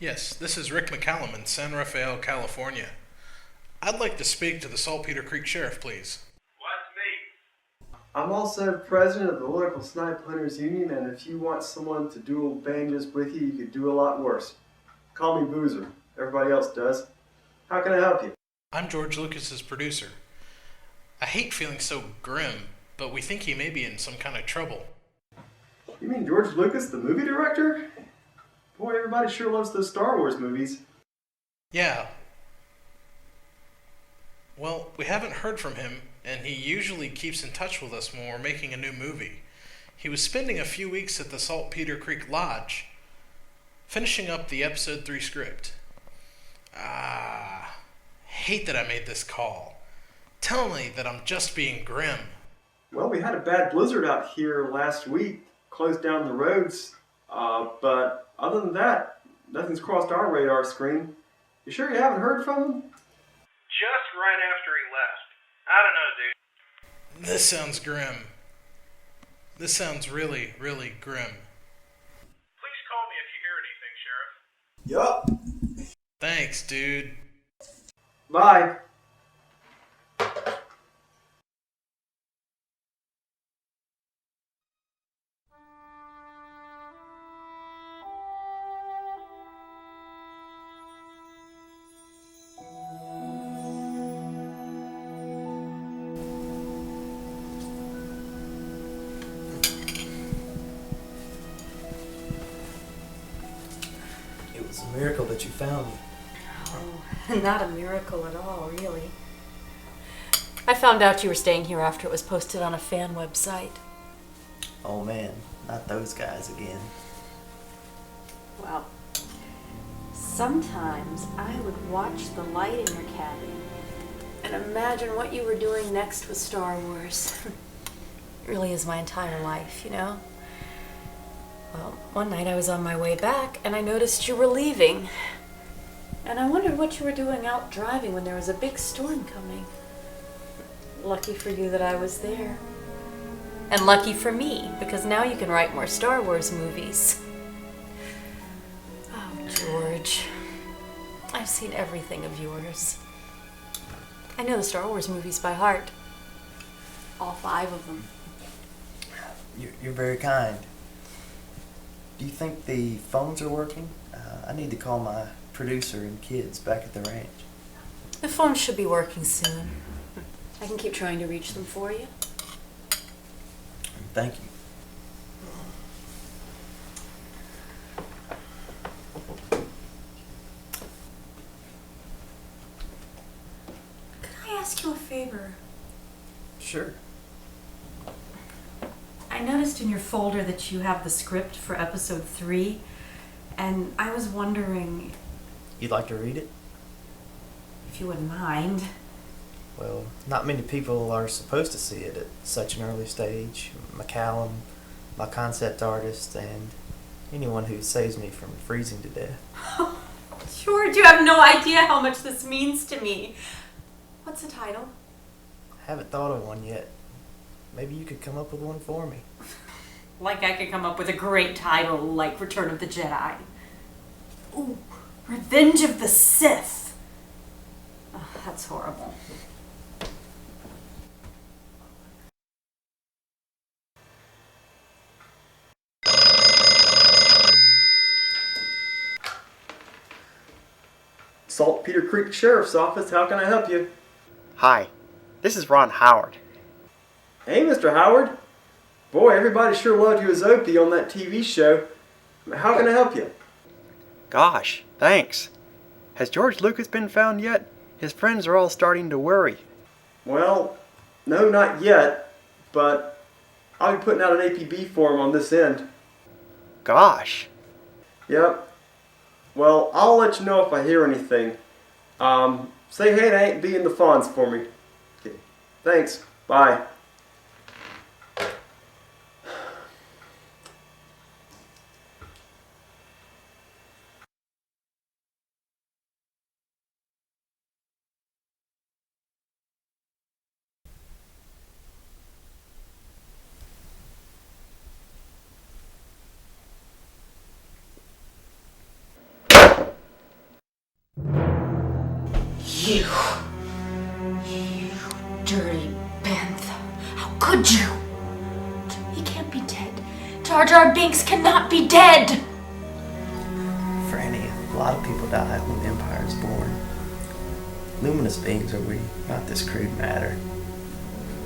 Yes, this is Rick McCallum in San Rafael, California. I'd like to speak to the Saltpeter Creek Sheriff, please. I'm also president of the local Snipe Hunters Union, and if you want someone to duel banjos with you, you could do a lot worse. Call me Boozer. Everybody else does. How can I help you? I'm George Lucas's producer. I hate feeling so grim, but we think he may be in some kind of trouble. You mean George Lucas, the movie director? Boy, everybody sure loves those Star Wars movies. Yeah. Well, we haven't heard from him, and he usually keeps in touch with us when we're making a new movie. He was spending a few weeks at the Saltpeter Creek Lodge, finishing up the Episode 3 script. Hate that I made this call. Tell me that I'm just being grim. Well, we had a bad blizzard out here last week, closed down the roads, but other than that, nothing's crossed our radar screen. You sure you haven't heard from him? Just right after he left. I don't know, dude. This sounds grim. This sounds really, really grim. Please call me if you hear anything, Sheriff. Yup. Thanks, dude. Bye. It was a miracle that you found me. Oh, not a miracle at all, really. I found out you were staying here after it was posted on a fan website. Oh man, not those guys again. Well, sometimes I would watch the light in your cabin and imagine what you were doing next with Star Wars. It really is my entire life, you know? Well, one night I was on my way back and I noticed you were leaving. And I wondered what you were doing out driving when there was a big storm coming. Lucky for you that I was there. And lucky for me, because now you can write more Star Wars movies. Oh, George. I've seen everything of yours. I know the Star Wars movies by heart. All 5 of them. You're very kind. Do you think the phones are working? I need to call my producer and kids back at the ranch. The phone should be working soon. I can keep trying to reach them for you. Thank you. Could I ask you a favor? Sure. I noticed in your folder that you have the script for episode 3, and I was wondering You'd like to read it? if you wouldn't mind. Well, not many people are supposed to see it at such an early stage. McCallum, my concept artist, and anyone who saves me from freezing to death. George, you have no idea how much this means to me. What's the title? Haven't thought of one yet. Maybe you could come up with one for me. Like I could come up with a great title like Return of the Jedi. Ooh, Revenge of the Sith. Oh, that's horrible. Saltpeter Creek Sheriff's Office, how can I help you? Hi, this is Ron Howard. Hey, Mr. Howard. Boy, everybody sure loved you as Opie on that TV show. How can I help you? Gosh, thanks. Has George Lucas been found yet? His friends are all starting to worry. Well, no, not yet, but I'll be putting out an APB form on this end. Gosh. Yep. Well, I'll let you know if I hear anything. Say hey to Aunt B and the Fonz for me. Okay. Thanks. Bye. You dirty panther. How could you? He can't be dead. Jar Jar Binks cannot be dead. Franny, a lot of people die when the Empire is born. Luminous beings are we, not this crude matter.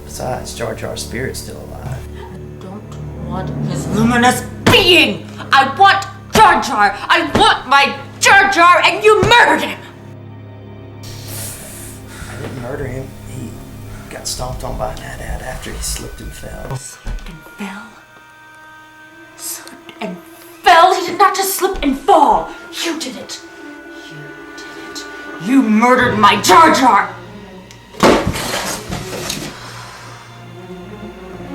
Besides, Jar Jar's spirit's still alive. I don't want his luminous being! I want Jar Jar! I want my Jar Jar, and you murdered him! I didn't murder him. He got stomped on by an AT-AT after he slipped and fell. Slipped and fell? Slipped and fell? He did not just slip and fall! You did it! You did it! You murdered my Jar Jar! I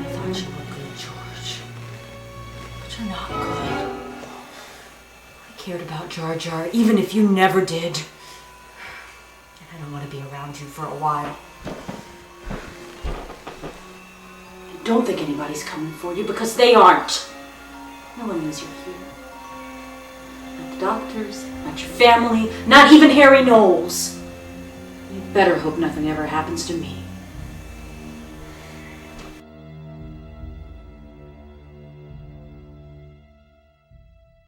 thought you were good, George. But you're not good. I cared about Jar Jar, even if you never did. And I don't want to be around you for a while. And don't think anybody's coming for you, because they aren't. No one knows you're here. Not the doctors, not your family, not even Harry Knowles. You better hope nothing ever happens to me.